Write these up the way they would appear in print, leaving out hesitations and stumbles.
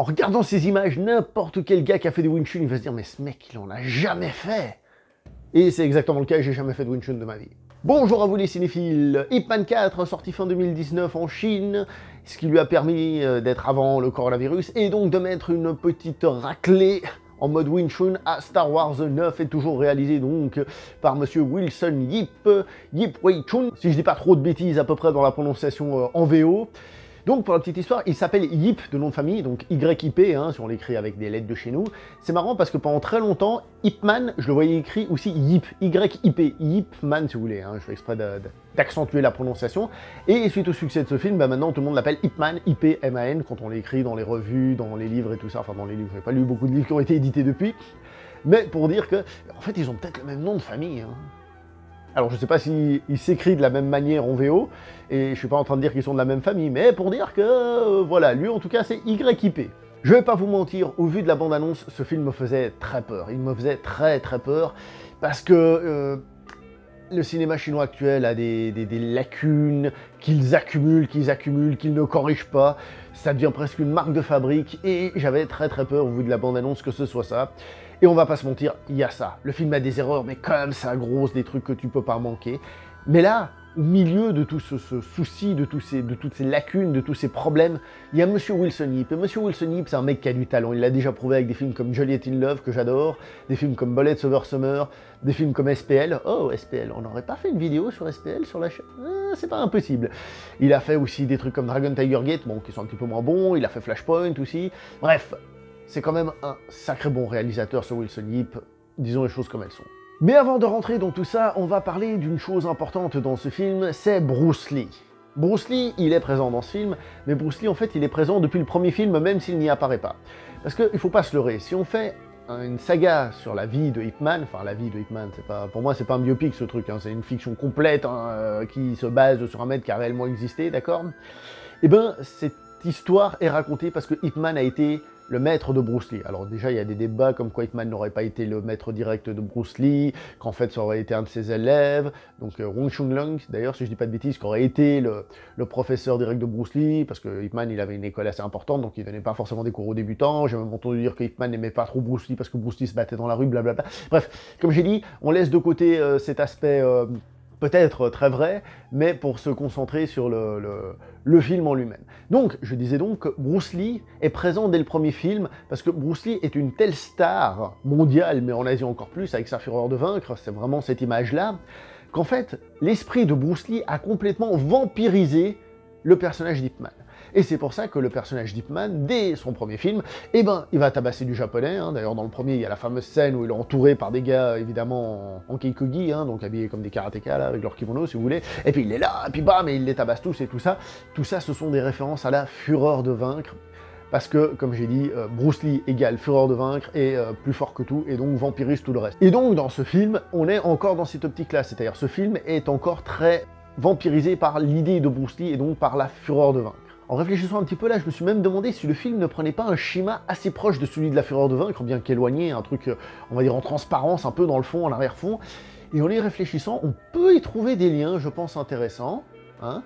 regardant ces images, n'importe quel gars qui a fait des Wing Chun, il va se dire, mais ce mec, il en a jamais fait. Et c'est exactement le cas, j'ai jamais fait de Wing Chun de ma vie. Bonjour à vous les cinéphiles. Ip Man 4, sorti fin 2019 en Chine, ce qui lui a permis d'être avant le coronavirus, et donc de mettre une petite raclée en mode Wing Chun à Star Wars 9, est toujours réalisé donc par monsieur Wilson Yip Wei Chun, si je dis pas trop de bêtises à peu près dans la prononciation en VO. Donc, pour la petite histoire, il s'appelle Yip de nom de famille, donc Y-I-P, hein, si on l'écrit avec des lettres de chez nous. C'est marrant parce que pendant très longtemps, Ip Man, je le voyais écrit aussi Yip, Y-I-P, Yip Man si vous voulez, hein, je fais exprès d'accentuer la prononciation. Et suite au succès de ce film, bah, maintenant tout le monde l'appelle Ip Man, I-P-M-A-N, quand on l'écrit dans les revues, dans les livres et tout ça, enfin dans les livres, j'ai pas lu beaucoup de livres qui ont été édités depuis. Mais pour dire que, en fait, ils ont peut-être le même nom de famille, hein. Alors je sais pas s'il s'écrit de la même manière en VO, et je suis pas en train de dire qu'ils sont de la même famille, mais pour dire que, voilà, lui en tout cas c'est YIP. Je vais pas vous mentir, au vu de la bande-annonce, ce film me faisait très peur. Il me faisait très peur, parce que le cinéma chinois actuel a des lacunes qu'ils accumulent, qu'ils ne corrigent pas. Ça devient presque une marque de fabrique, et j'avais très peur au vu de la bande-annonce que ce soit ça. Et on va pas se mentir, il y a ça. Le film a des erreurs, mais comme ça grosse, des trucs que tu peux pas manquer. Mais là, au milieu de tout ce souci, de toutes ces lacunes, de tous ces problèmes, il y a monsieur Wilson Yip. Et monsieur Wilson Yip, c'est un mec qui a du talent. Il l'a déjà prouvé avec des films comme Juliet in Love, que j'adore, des films comme Bullets Over Summer, des films comme SPL. Oh, SPL, on n'aurait pas fait une vidéo sur SPL sur la chaîne? C'est pas impossible. Il a fait aussi des trucs comme Dragon Tiger Gate, bon, qui sont un petit peu moins bons. Il a fait Flashpoint aussi. Bref, c'est quand même un sacré bon réalisateur, ce Wilson Yip, disons les choses comme elles sont. Mais avant de rentrer dans tout ça, on va parler d'une chose importante dans ce film, c'est Bruce Lee. Bruce Lee, il est présent dans ce film, mais Bruce Lee, en fait, il est présent depuis le premier film, même s'il n'y apparaît pas. Parce qu'il faut pas se leurrer, si on fait une saga sur la vie de Ip Man, enfin la vie de Ip Man, c'est pas, pour moi c'est pas un biopic ce truc, hein, c'est une fiction complète hein, qui se base sur un mec qui a réellement existé, d'accord? Et ben, cette histoire est racontée parce que Ip Man a été le maître de Bruce Lee. Alors déjà, il y a des débats comme quoi Ip Man n'aurait pas été le maître direct de Bruce Lee, qu'en fait ça aurait été un de ses élèves, donc Wong Chun Leung, d'ailleurs, si je dis pas de bêtises, qui aurait été le professeur direct de Bruce Lee, parce que Ip Man, il avait une école assez importante, donc il donnait pas forcément des cours aux débutants. J'ai même entendu dire que Ip Man n'aimait pas trop Bruce Lee, parce que Bruce Lee se battait dans la rue, blablabla. Bref, comme j'ai dit, on laisse de côté cet aspect peut-être très vrai, mais pour se concentrer sur le film en lui-même. Donc, je disais donc que Bruce Lee est présent dès le premier film, parce que Bruce Lee est une telle star mondiale, mais en Asie encore plus, avec sa fureur de vaincre, c'est vraiment cette image-là, qu'en fait, l'esprit de Bruce Lee a complètement vampirisé le personnage d'Ip Man. Et c'est pour ça que le personnage d'Ip Man, dès son premier film, eh ben, il va tabasser du japonais, hein. D'ailleurs dans le premier, il y a la fameuse scène où il est entouré par des gars, évidemment, en keikogi, hein, donc habillés comme des karatékas, là, avec leur kimono, si vous voulez, et puis il est là, et puis bam, et il les tabasse tous, et tout ça, ce sont des références à la fureur de vaincre, parce que, comme j'ai dit, Bruce Lee égale fureur de vaincre, et plus fort que tout, et donc vampirise tout le reste. Et donc, dans ce film, on est encore dans cette optique-là, c'est-à-dire ce film est encore très vampirisé par l'idée de Bruce Lee, et donc par la fureur de vaincre. En réfléchissant un petit peu là, je me suis même demandé si le film ne prenait pas un schéma assez proche de celui de la fureur de vaincre, bien qu'éloigné, un truc, on va dire, en transparence, un peu dans le fond, en arrière-fond. Et en y réfléchissant, on peut y trouver des liens, je pense, intéressants, hein,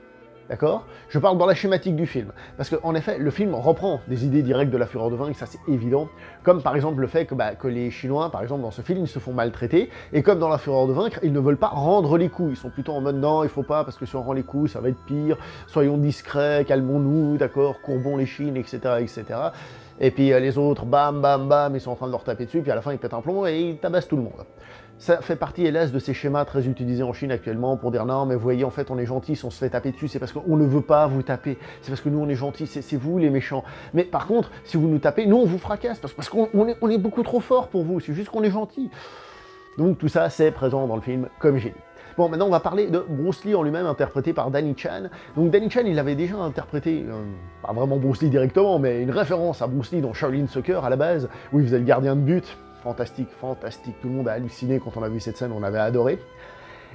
d'accord? Je parle dans la schématique du film, parce qu'en effet, le film reprend des idées directes de la fureur de vaincre, ça c'est évident, comme par exemple le fait que les Chinois, par exemple, dans ce film, ils se font maltraiter, et comme dans la fureur de vaincre, ils ne veulent pas rendre les coups, ils sont plutôt en mode non, il faut pas, parce que si on rend les coups, ça va être pire, soyons discrets, calmons-nous, d'accord, courbons les chines, etc., etc. Et puis les autres, bam, bam, bam, ils sont en train de leur taper dessus, puis à la fin, ils pètent un plomb et ils tabassent tout le monde. Ça fait partie, hélas, de ces schémas très utilisés en Chine actuellement pour dire non, mais vous voyez, en fait, on est gentil, si on se fait taper dessus, c'est parce qu'on ne veut pas vous taper, c'est parce que nous, on est gentils, c'est vous les méchants. Mais par contre, si vous nous tapez, nous, on vous fracasse, parce qu'on est beaucoup trop fort pour vous, c'est juste qu'on est gentil. Donc tout ça, c'est présent dans le film, comme j'ai dit. Bon, maintenant, on va parler de Bruce Lee en lui-même, interprété par Danny Chan. Donc Danny Chan, il avait déjà interprété, pas vraiment Bruce Lee directement, mais une référence à Bruce Lee dans Shaolin Soccer, à la base, où il faisait le gardien de but. Fantastique, fantastique, tout le monde a halluciné quand on a vu cette scène, on avait adoré.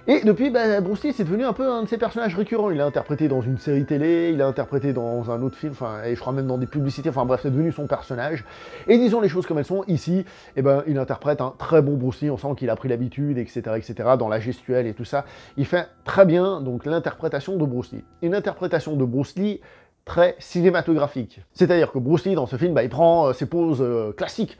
Et depuis, Bruce Lee, c'est devenu un peu un de ses personnages récurrents. Il l'a interprété dans une série télé, il l'a interprété dans un autre film, enfin, et je crois même dans des publicités, enfin bref, c'est devenu son personnage. Et disons les choses comme elles sont, ici, eh ben, il interprète un très bon Bruce Lee, on sent qu'il a pris l'habitude, etc., dans la gestuelle et tout ça. Il fait très bien, donc, l'interprétation de Bruce Lee. Une interprétation de Bruce Lee très cinématographique. C'est-à-dire que Bruce Lee, dans ce film, bah, il prend ses poses classiques.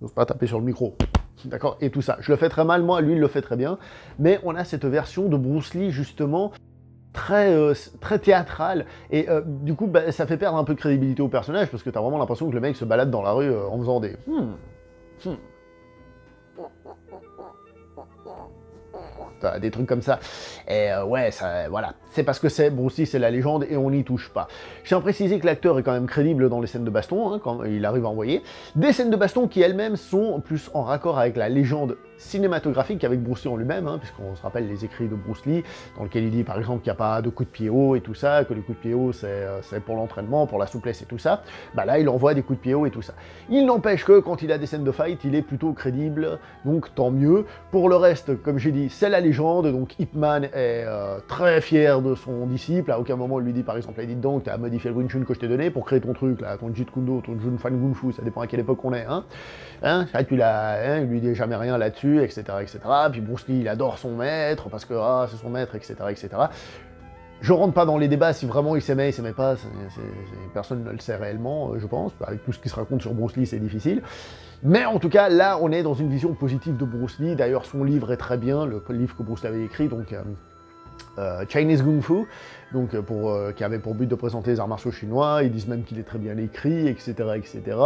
N'ose pas taper sur le micro. D'accord? Et tout ça. Je le fais très mal, moi, lui, il le fait très bien. Mais on a cette version de Bruce Lee, justement, très théâtrale. Et du coup, bah, ça fait perdre un peu de crédibilité au personnage, parce que t'as vraiment l'impression que le mec se balade dans la rue en faisant des... Des trucs comme ça. Et ouais, ça, voilà. C'est parce que c'est Bruce Lee, c'est la légende, et on n'y touche pas. Je tiens à préciser que l'acteur est quand même crédible dans les scènes de baston, hein, quand il arrive à envoyer. Des scènes de baston qui elles-mêmes sont plus en raccord avec la légende cinématographique qu'avec Bruce Lee en lui-même, hein, puisqu'on se rappelle les écrits de Bruce Lee, dans lesquels il dit par exemple qu'il n'y a pas de coups de pied haut et tout ça, que les coups de pied haut c'est pour l'entraînement, pour la souplesse et tout ça. Bah là, il envoie des coups de pied haut et tout ça. Il n'empêche que quand il a des scènes de fight, il est plutôt crédible, donc tant mieux. Pour le reste, comme j'ai dit, c'est la légende, donc Ip Man est très fier de son disciple. À aucun moment il lui dit par exemple, dit donc, tu as modifié le Wing Chun que je t'ai donné pour créer ton truc, là, ton Jeet Kune Do, ton Jun Fan Gun Fu, ça dépend à quelle époque on est, hein. Ça, tu l'as, hein, il lui dit jamais rien là-dessus, etc., etc. Puis Bruce Lee, il adore son maître, parce que c'est son maître, etc., etc. Je rentre pas dans les débats si vraiment il s'aimait pas, personne ne le sait réellement, je pense. Avec tout ce qui se raconte sur Bruce Lee, c'est difficile. Mais en tout cas, là, on est dans une vision positive de Bruce Lee. D'ailleurs, son livre est très bien, le livre que Bruce Lee avait écrit, donc Chinese Kung Fu, donc qui avait pour but de présenter les arts martiaux chinois. Ils disent même qu'il est très bien écrit, etc., etc.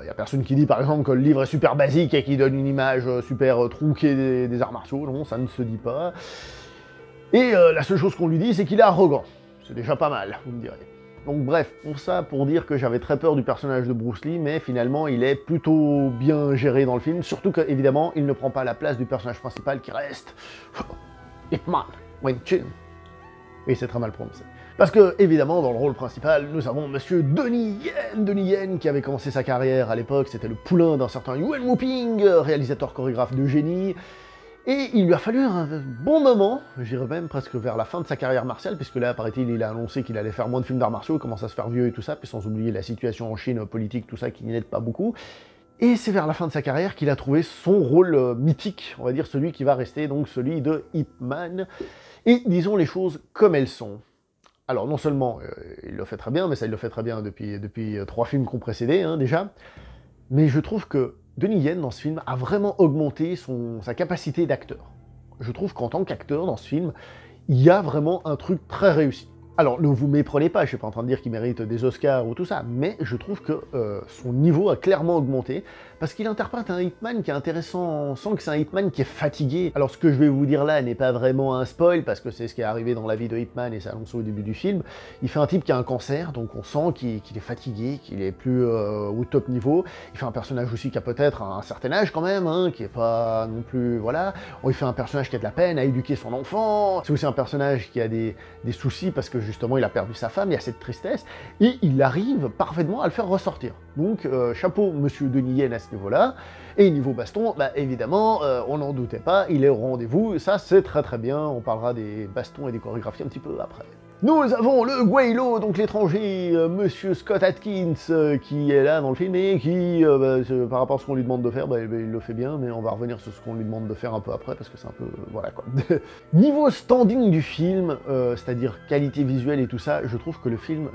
Il y a personne qui dit, par exemple, que le livre est super basique et qui donne une image super tronquée des arts martiaux. Non, ça ne se dit pas. Et la seule chose qu'on lui dit, c'est qu'il est arrogant. C'est déjà pas mal, vous me direz. Donc bref, pour dire que j'avais très peur du personnage de Bruce Lee, mais finalement il est plutôt bien géré dans le film, surtout qu'évidemment il ne prend pas la place du personnage principal qui reste Ip Man, Wing Chun. Et c'est très mal prononcé. Parce que, évidemment, dans le rôle principal, nous avons Monsieur Donnie Yen, qui avait commencé sa carrière à l'époque, c'était le poulain d'un certain Yuen Woo-ping, réalisateur chorégraphe de génie. Et il lui a fallu un bon moment, j'irais même presque vers la fin de sa carrière martiale, puisque là, paraît-il, il a annoncé qu'il allait faire moins de films d'arts martiaux, il commence à se faire vieux et tout ça, puis sans oublier la situation en Chine, politique, tout ça, qui n'y aide pas beaucoup. Et c'est vers la fin de sa carrière qu'il a trouvé son rôle mythique, on va dire celui qui va rester, donc celui de Ip Man. Et disons les choses comme elles sont. Alors non seulement il le fait très bien, mais ça il le fait très bien depuis 3 films qui ont précédé, hein, déjà, mais je trouve que Donnie Yen, dans ce film, a vraiment augmenté sa capacité d'acteur. Je trouve qu'en tant qu'acteur, dans ce film, il y a vraiment un truc très réussi. Alors, ne vous méprenez pas, je suis pas en train de dire qu'il mérite des Oscars ou tout ça, mais je trouve que son niveau a clairement augmenté, parce qu'il interprète un Ip Man qui est intéressant, on sent que c'est un Ip Man qui est fatigué. Alors ce que je vais vous dire là n'est pas vraiment un spoil, parce que c'est ce qui est arrivé dans la vie de Ip Man et c'est annoncé au début du film. Il fait un type qui a un cancer, donc on sent qu'il est fatigué, qu'il est plus au top niveau. Il fait un personnage aussi qui a peut-être un certain âge quand même, hein, qui est pas non plus, voilà. Il fait un personnage qui a de la peine à éduquer son enfant. C'est aussi un personnage qui a des soucis parce que justement il a perdu sa femme, il y a cette tristesse, et il arrive parfaitement à le faire ressortir. Donc chapeau Monsieur Donnie Yen à ce niveau-là. Et niveau baston, bah évidemment, on n'en doutait pas, il est au rendez-vous, ça c'est très très bien, on parlera des bastons et des chorégraphies un petit peu après. Nous avons le Guaylo, donc l'étranger, Monsieur Scott Atkins, qui est là dans le film et qui, par rapport à ce qu'on lui demande de faire, il le fait bien, mais on va revenir sur ce qu'on lui demande de faire un peu après, parce que c'est un peu, voilà quoi. Niveau standing du film, c'est-à-dire qualité visuelle et tout ça, je trouve que le film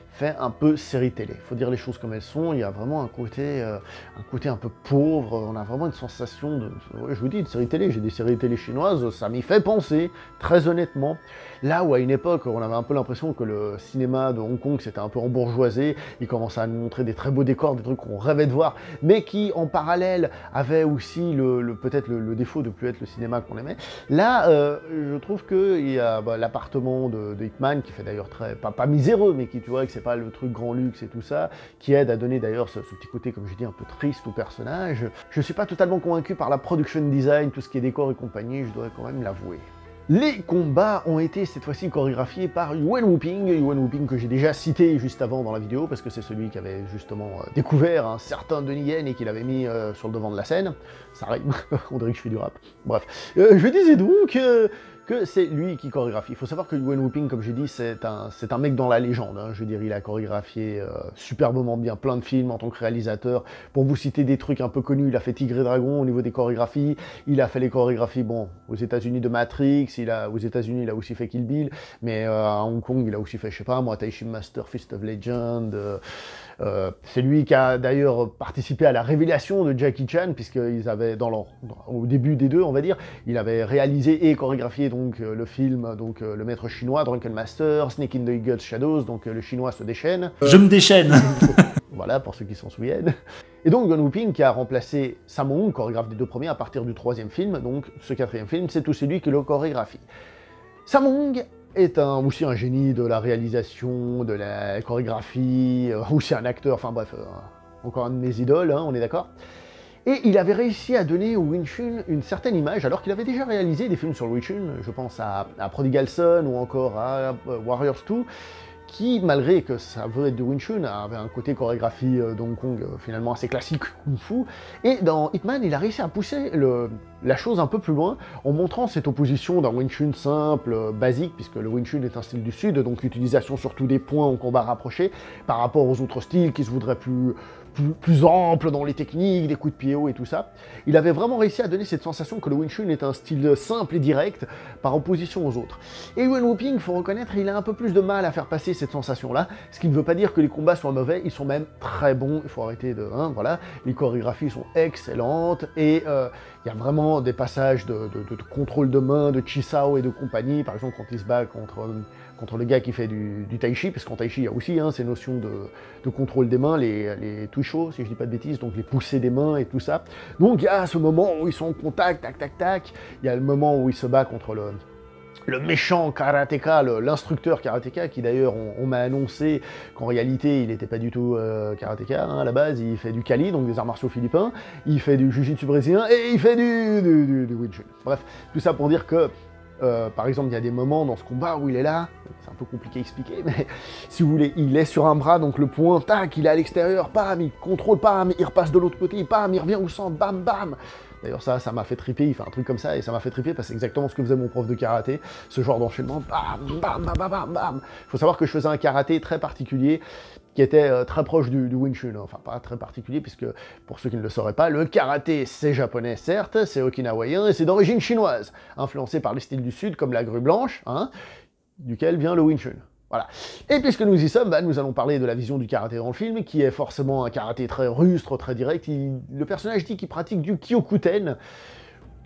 fait un peu série télé. Faut dire les choses comme elles sont, il y a vraiment un côté un peu pauvre, on a vraiment une sensation de... Ouais, je vous dis, une série télé, j'ai des séries télé chinoises, ça m'y fait penser, très honnêtement. Là où à une époque, on avait un peu l'impression que le cinéma de Hong Kong s'était un peu embourgeoisé, il commençait à nous montrer des très beaux décors, des trucs qu'on rêvait de voir, mais qui, en parallèle, avaient aussi peut-être le défaut de plus être le cinéma qu'on aimait. Là, je trouve qu'il y a l'appartement de Ip Man, qui fait d'ailleurs pas miséreux, mais qui, tu vois, que c'est pas le truc grand luxe et tout ça, qui aide à donner d'ailleurs ce petit côté, comme je dis, un peu triste au personnage. Je suis pas totalement convaincu par la production design, tout ce qui est décor et compagnie, je dois quand même l'avouer. Les combats ont été cette fois-ci chorégraphiés par Yuen Woo-ping que j'ai déjà cité juste avant dans la vidéo, parce que c'est celui qui avait justement découvert un certain Donnie Yen et qui l'avait mis sur le devant de la scène. Ça rime, on dirait que je fais du rap. Bref, je disais donc que c'est lui qui chorégraphie. Il faut savoir que Yuen Woo-ping, comme j'ai dit, c'est un mec dans la légende. Hein. Je veux dire, il a chorégraphié superbement bien plein de films en tant que réalisateur. Pour vous citer des trucs un peu connus, il a fait Tigre et Dragon au niveau des chorégraphies. Il a fait les chorégraphies, bon, aux États-Unis de Matrix. Aux États-Unis, il a aussi fait Kill Bill. Mais à Hong Kong, il a aussi fait, je sais pas moi, Taishim Master, Fist of Legend. C'est lui qui a d'ailleurs participé à la révélation de Jackie Chan, puisqu'ils avaient, au début des deux, on va dire, il avait réalisé et chorégraphié donc, le film, donc, Le Maître Chinois, Drunken Master, Snake in the Eagle's Shadows, donc le Chinois se déchaîne. Je me déchaîne. Voilà, pour ceux qui s'en souviennent. Et donc Yuen Woo-ping qui a remplacé Sammo Hung, chorégraphe des deux premiers, à partir du troisième film, donc ce quatrième film, c'est aussi lui qui le chorégraphie. Sammo Hung est aussi un génie de la réalisation, de la chorégraphie, aussi un acteur, enfin bref, encore un de mes idoles, hein, on est d'accord. Et il avait réussi à donner au Wing Chun une certaine image, alors qu'il avait déjà réalisé des films sur le Wing Chun, je pense à Prodigal Son ou encore à Warriors 2, qui, malgré que ça veut être du Wing Chun, avait un côté chorégraphie d'Hong Kong finalement assez classique, Kung Fu. Et dans Ip Man, il a réussi à pousser la chose un peu plus loin, en montrant cette opposition d'un Wing Chun simple, basique, puisque le Wing Chun est un style du Sud, donc l'utilisation surtout des points en combat rapproché, par rapport aux autres styles qui se voudraient plus ample dans les techniques, des coups de pied hauts et tout ça. Il avait vraiment réussi à donner cette sensation que le Wing Chun est un style simple et direct par opposition aux autres. Et Yuen Woo-ping, il faut reconnaître, il a un peu plus de mal à faire passer cette sensation-là, ce qui ne veut pas dire que les combats soient mauvais, ils sont même très bons, il faut arrêter de... Hein, voilà, les chorégraphies sont excellentes, et il y a vraiment des passages de contrôle de main, de Chisao et de compagnie, par exemple quand il se bat contre le gars qui fait du tai chi, parce qu'en tai chi il y a aussi ces notions de contrôle des mains, les tuisho, si je dis pas de bêtises, donc les poussées des mains et tout ça. Donc il y a ce moment où ils sont en contact, tac tac tac, il y a le moment où il se bat contre le méchant karatéka, l'instructeur karatéka, qui d'ailleurs, on m'a annoncé qu'en réalité, il n'était pas du tout karatéka, hein, à la base, il fait du kali, donc des arts martiaux philippins, il fait du jiu-jitsu brésilien, et il fait du Wing Chun. Bref, tout ça pour dire que, par exemple, il y a des moments dans ce combat où il est là, c'est un peu compliqué à expliquer, mais si vous voulez, il est sur un bras, donc le point, tac, il est à l'extérieur, pam, il contrôle, pam, il repasse de l'autre côté, pam, il revient au centre, bam, bam. D'ailleurs ça m'a fait triper, il fait un truc comme ça, et ça m'a fait triper parce que c'est exactement ce que faisait mon prof de karaté, ce genre d'enchaînement, bam, bam, bam, bam, bam, bam. Il faut savoir que je faisais un karaté très particulier, qui était très proche du Wing Chun, enfin pas très particulier, puisque pour ceux qui ne le sauraient pas, le karaté c'est japonais certes, c'est okinawayen, et c'est d'origine chinoise, influencé par les styles du Sud, comme la grue blanche, hein, duquel vient le Wing Chun. Voilà. Et puisque nous y sommes, nous allons parler de la vision du karaté dans le film, qui est forcément un karaté très rustre, très direct. Le personnage dit qu'il pratique du Kyokuten,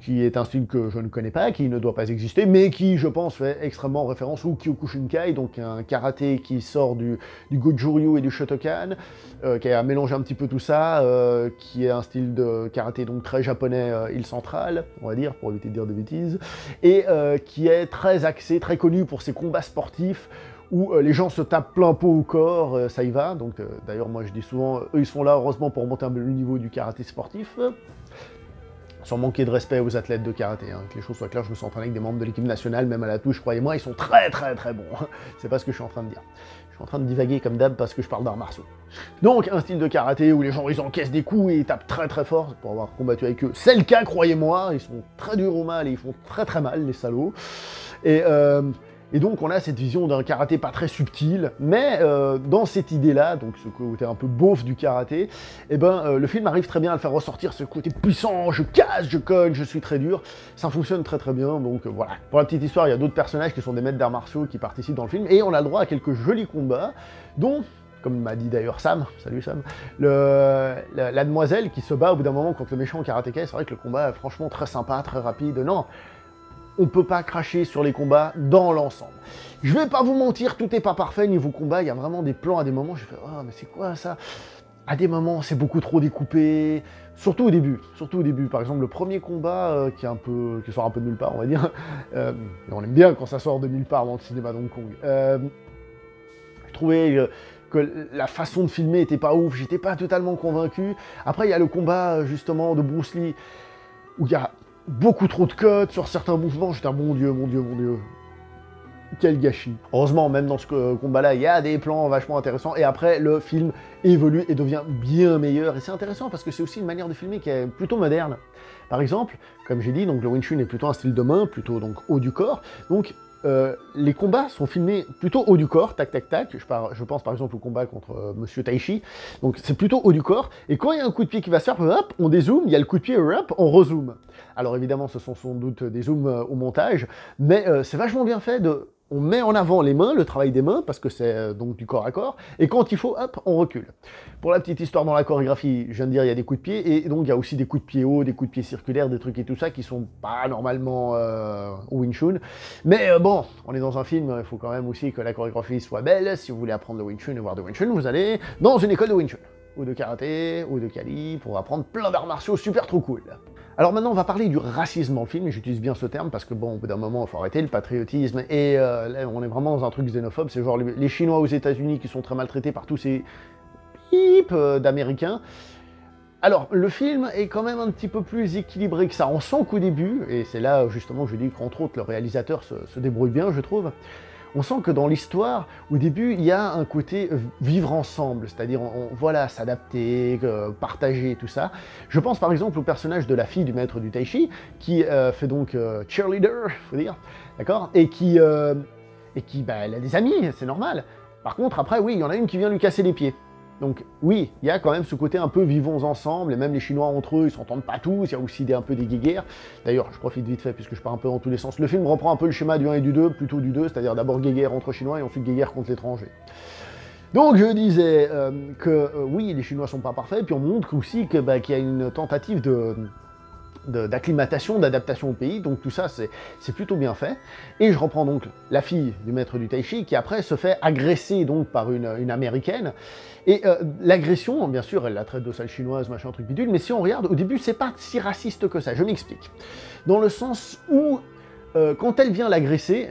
qui est un style que je ne connais pas, qui ne doit pas exister, mais qui, je pense, fait extrêmement référence au Kyokushinkai, donc un karaté qui sort du Goju-ryu et du Shotokan, qui a mélangé un petit peu tout ça, qui est un style de karaté donc très japonais, île centrale, on va dire, pour éviter de dire de bêtises, et qui est très axé, très connu pour ses combats sportifs, où les gens se tapent plein pot au corps, ça y va, donc d'ailleurs moi je dis souvent, eux ils sont là heureusement pour monter un peu le niveau du karaté sportif, sans manquer de respect aux athlètes de karaté, hein. Que les choses soient claires, je me suis entraîné avec des membres de l'équipe nationale, même à la touche, croyez-moi, ils sont très très très bons, c'est pas ce que je suis en train de dire. Je suis en train de divaguer comme d'hab parce que je parle d'arts martiaux. Donc un style de karaté où les gens ils encaissent des coups et ils tapent très très fort, pour avoir combattu avec eux, c'est le cas, croyez-moi, ils sont très durs au mal et ils font très très mal, les salauds, et donc on a cette vision d'un karaté pas très subtil, mais dans cette idée-là, donc ce côté un peu beauf du karaté, eh ben, le film arrive très bien à le faire ressortir, ce côté puissant, je casse, je cogne, je suis très dur, ça fonctionne très très bien, donc voilà. Pour la petite histoire, il y a d'autres personnages qui sont des maîtres d'arts martiaux qui participent dans le film, et on a le droit à quelques jolis combats, dont, comme m'a dit d'ailleurs Sam, salut Sam, la demoiselle qui se bat au bout d'un moment contre le méchant karatéka, c'est vrai que le combat est franchement très sympa, très rapide, non, on peut pas cracher sur les combats dans l'ensemble. Je vais pas vous mentir, tout est pas parfait niveau combat, il y a vraiment des plans à des moments, je fais « Oh, mais c'est quoi ça ?» À des moments, c'est beaucoup trop découpé, surtout au début. Par exemple, le premier combat qui sort un peu de nulle part, on va dire, et on aime bien quand ça sort de nulle part dans le cinéma d'Hong Kong. Je trouvais que la façon de filmer était pas ouf, j'étais pas totalement convaincu. Après, il y a le combat, justement, de Bruce Lee, où il y a beaucoup trop de cuts sur certains mouvements, j'étais mon dieu. quel gâchis. Heureusement, même dans ce combat-là, il y a des plans vachement intéressants, et après, le film évolue et devient bien meilleur, et c'est intéressant parce que c'est aussi une manière de filmer qui est plutôt moderne. Par exemple, comme j'ai dit, donc le Wing Chun est plutôt un style de main, plutôt donc haut du corps, donc les combats sont filmés plutôt haut du corps, tac tac tac, je pense par exemple au combat contre Monsieur Taichi, donc c'est plutôt haut du corps, et quand il y a un coup de pied qui va se faire, hop, on dézoome, il y a le coup de pied, hop, on rezoome. Alors évidemment ce sont sans doute des zooms au montage, mais c'est vachement bien fait on met en avant les mains, le travail des mains, parce que c'est donc du corps à corps, et quand il faut, hop, on recule. Pour la petite histoire dans la chorégraphie, je viens de dire, il y a des coups de pied, et donc il y a aussi des coups de pied hauts, des coups de pied circulaires, des trucs et tout ça, qui sont pas normalement au Wing Chun. Mais bon, on est dans un film, il faut quand même aussi que la chorégraphie soit belle. Si vous voulez apprendre le Wing Chun et voir de Wing Chun, vous allez dans une école de Wing Chun, ou de karaté, ou de kali, pour apprendre plein d'arts martiaux super trop cool. Alors maintenant, on va parler du racisme dans le film, et j'utilise bien ce terme parce que bon, au bout d'un moment, il faut arrêter le patriotisme, et là, on est vraiment dans un truc xénophobe, c'est genre les Chinois aux États-Unis qui sont très maltraités par tous ces pipes d'Américains. Alors, le film est quand même un petit peu plus équilibré que ça. On sent qu'au début, et c'est là justement que je dis qu'entre autres, le réalisateur se débrouille bien, je trouve. On sent que dans l'histoire, au début, il y a un côté vivre ensemble, c'est-à-dire, voilà, s'adapter, partager, tout ça. Je pense par exemple au personnage de la fille du maître du Tai Chi, qui fait donc cheerleader, faut dire, d'accord, et qui, bah, elle a des amis, c'est normal. Par contre, après, oui, il y en a une qui vient lui casser les pieds. Donc oui, il y a quand même ce côté un peu vivons ensemble, et même les Chinois entre eux, ils s'entendent pas tous, il y a aussi un peu des guéguerres. D'ailleurs, je profite vite fait, puisque je pars un peu dans tous les sens. Le film reprend un peu le schéma du 1 et du 2, plutôt du 2, c'est-à-dire d'abord guéguerre entre Chinois, et ensuite guéguerre contre l'étranger. Donc je disais oui, les Chinois sont pas parfaits, puis on montre aussi que, bah, qu'il y a une tentative d'acclimatation, d'adaptation au pays, donc tout ça c'est plutôt bien fait. Et je reprends donc la fille du maître du Tai Chi, qui après se fait agresser donc par une américaine, et l'agression, bien sûr, elle la traite de sale chinoise, machin, truc bidule, mais si on regarde, au début c'est pas si raciste que ça, je m'explique. Dans le sens où, quand elle vient l'agresser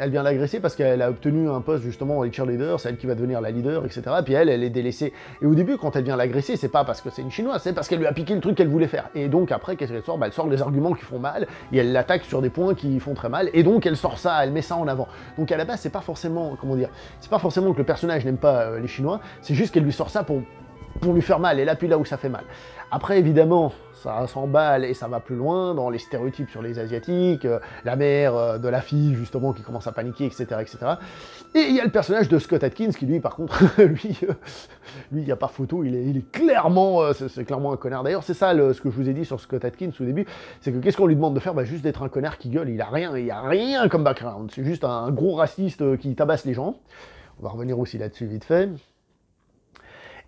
parce qu'elle a obtenu un poste justement dans les cheerleaders, c'est elle qui va devenir la leader, etc. Puis elle est délaissée. Et au début, quand elle vient l'agresser, c'est pas parce que c'est une chinoise, c'est parce qu'elle lui a piqué le truc qu'elle voulait faire. Et donc après, qu'est-ce qu'elle sort? Bah, elle sort des arguments qui font mal, et elle l'attaque sur des points qui font très mal, et donc elle sort ça, elle met ça en avant. Donc à la base, c'est pas forcément, comment dire, c'est pas forcément que le personnage n'aime pas les Chinois, c'est juste qu'elle lui sort ça pour lui faire mal, et là, puis là où ça fait mal. Après, évidemment, ça s'emballe et ça va plus loin dans les stéréotypes sur les Asiatiques, la mère de la fille, justement, qui commence à paniquer, etc., etc. Et il y a le personnage de Scott Adkins, qui lui, par contre, lui, il n'y a pas photo, il est clairement, c'est clairement un connard. D'ailleurs, c'est ça ce que je vous ai dit sur Scott Adkins au début, c'est que qu'est-ce qu'on lui demande de faire? Bah, juste d'être un connard qui gueule, il y a rien comme background, c'est juste un gros raciste qui tabasse les gens. On va revenir aussi là-dessus vite fait.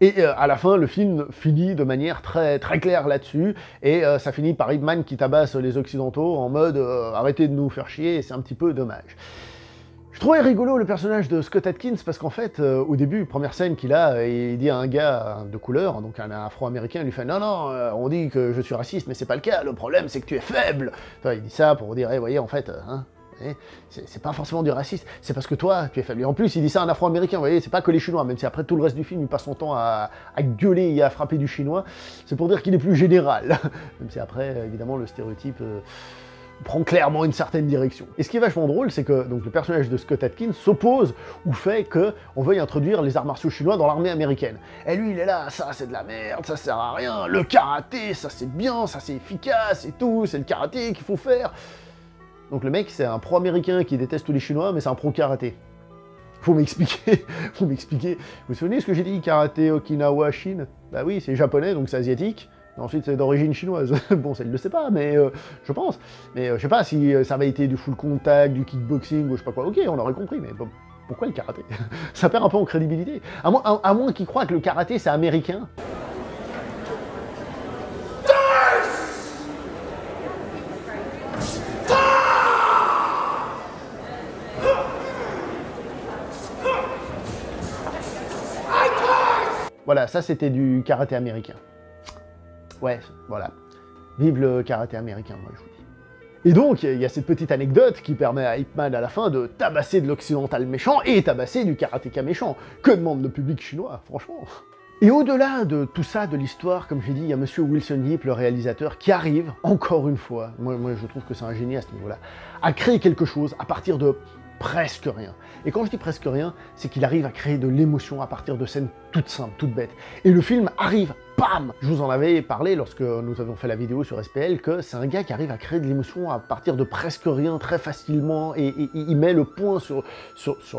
Et à la fin, le film finit de manière très, très claire là-dessus, et ça finit par Ip Man qui tabasse les Occidentaux en mode arrêtez de nous faire chier, et c'est un petit peu dommage. Je trouvais rigolo le personnage de Scott Adkins, parce qu'en fait, au début, première scène qu'il a, il dit à un gars de couleur, donc un afro-américain, il lui fait « Non, non, on dit que je suis raciste, mais c'est pas le cas, le problème c'est que tu es faible !» Enfin, il dit ça pour dire hey, « voyez, en fait, hein, c'est pas forcément du racisme, c'est parce que toi, tu es faible. » Et en plus, il dit ça à un afro-américain, vous voyez, c'est pas que les Chinois, même si après tout le reste du film, il passe son temps à gueuler et à frapper du Chinois, c'est pour dire qu'il est plus général. Même si après, évidemment, le stéréotype prend clairement une certaine direction. Et ce qui est vachement drôle, c'est que donc, le personnage de Scott Adkins s'oppose au fait qu'on veuille introduire les arts martiaux chinois dans l'armée américaine. Et lui, il est là, ça c'est de la merde, ça sert à rien, le karaté, ça c'est bien, ça c'est efficace et tout, c'est le karaté qu'il faut faire. Donc le mec, c'est un pro-américain qui déteste tous les Chinois, mais c'est un pro-karaté. Faut m'expliquer, faut m'expliquer. Vous vous souvenez ce que j'ai dit, karaté, Okinawa, Chine? Bah oui, c'est japonais, donc c'est asiatique. Et ensuite, c'est d'origine chinoise. Bon, ça, il le sait pas, mais je pense. Mais je sais pas si ça avait été du full contact, du kickboxing, ou je sais pas quoi. Ok, on aurait compris, mais bon, pourquoi le karaté? Ça perd un peu en crédibilité. À moins qu'ils croient que le karaté, c'est américain. Voilà, ça c'était du karaté américain. Ouais, voilà. Vive le karaté américain, moi je vous dis. Et donc, il y a cette petite anecdote qui permet à Ip Man à la fin de tabasser de l'occidental méchant et tabasser du karatéka méchant. Que demande le public chinois, franchement? Et au-delà de tout ça, de l'histoire, comme j'ai dit, il y a Monsieur Wilson Yip, le réalisateur, qui arrive, encore une fois, moi je trouve que c'est un génie à ce niveau-là, à créer quelque chose à partir de presque rien. Et quand je dis presque rien, c'est qu'il arrive à créer de l'émotion à partir de scènes toutes simples, toutes bêtes. Et le film arrive, bam! Je vous en avais parlé lorsque nous avions fait la vidéo sur SPL, que c'est un gars qui arrive à créer de l'émotion à partir de presque rien, très facilement, et il met le point sur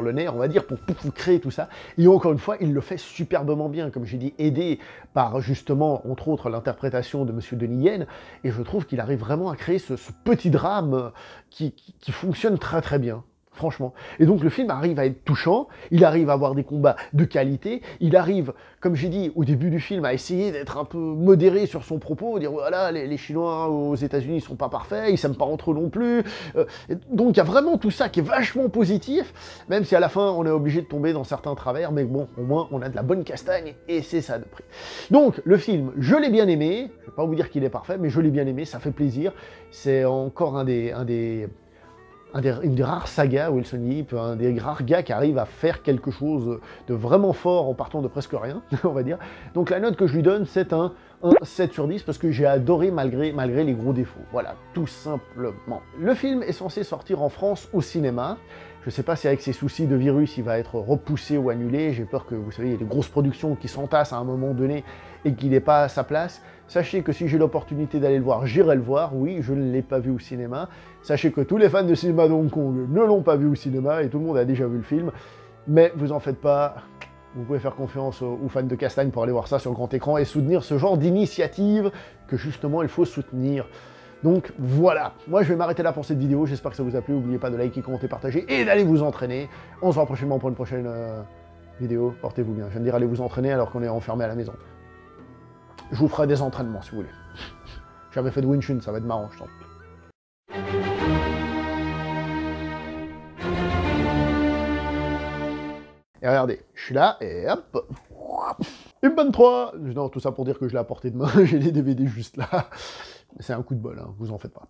le nerf, on va dire, pour créer tout ça. Et encore une fois, il le fait superbement bien, comme j'ai dit, aidé par justement, entre autres, l'interprétation de Monsieur Donnie Yen, et je trouve qu'il arrive vraiment à créer ce petit drame qui fonctionne très très bien. Franchement. Et donc le film arrive à être touchant, il arrive à avoir des combats de qualité, il arrive, comme j'ai dit au début du film, à essayer d'être un peu modéré sur son propos, dire voilà, les Chinois aux États-Unis sont pas parfaits, ils s'aiment pas entre eux non plus. Donc il y a vraiment tout ça qui est vachement positif, même si à la fin on est obligé de tomber dans certains travers, mais bon, au moins on a de la bonne castagne et c'est ça de prix. Donc le film, je l'ai bien aimé, je vais pas vous dire qu'il est parfait, mais je l'ai bien aimé, ça fait plaisir. C'est encore une des rares sagas Wilson Yip, un des rares gars qui arrive à faire quelque chose de vraiment fort en partant de presque rien, on va dire. Donc la note que je lui donne, c'est un 7 sur 10 parce que j'ai adoré malgré les gros défauts. Voilà, tout simplement. Le film est censé sortir en France au cinéma. Je ne sais pas si avec ces soucis de virus, il va être repoussé ou annulé. J'ai peur que, vous savez, il y ait des grosses productions qui s'entassent à un moment donné et qu'il n'ait pas sa place. Sachez que si j'ai l'opportunité d'aller le voir, j'irai le voir. Oui, je ne l'ai pas vu au cinéma. Sachez que tous les fans de cinéma de Hong Kong ne l'ont pas vu au cinéma et tout le monde a déjà vu le film. Mais vous en faites pas. Vous pouvez faire confiance aux fans de Castagne pour aller voir ça sur le grand écran et soutenir ce genre d'initiative que justement il faut soutenir. Donc voilà, moi je vais m'arrêter là pour cette vidéo, j'espère que ça vous a plu, n'oubliez pas de liker, commenter, partager et d'aller vous entraîner. On se voit prochainement pour une prochaine vidéo, portez-vous bien. Je viens de dire allez vous entraîner alors qu'on est enfermé à la maison. Je vous ferai des entraînements si vous voulez. J'ai jamais fait de Wing Chun, ça va être marrant je pense. Et regardez, je suis là, et hop, et 23. Non, tout ça pour dire que je l'ai apporté de main, j'ai les DVD juste là. C'est un coup de bol, hein, vous en faites pas.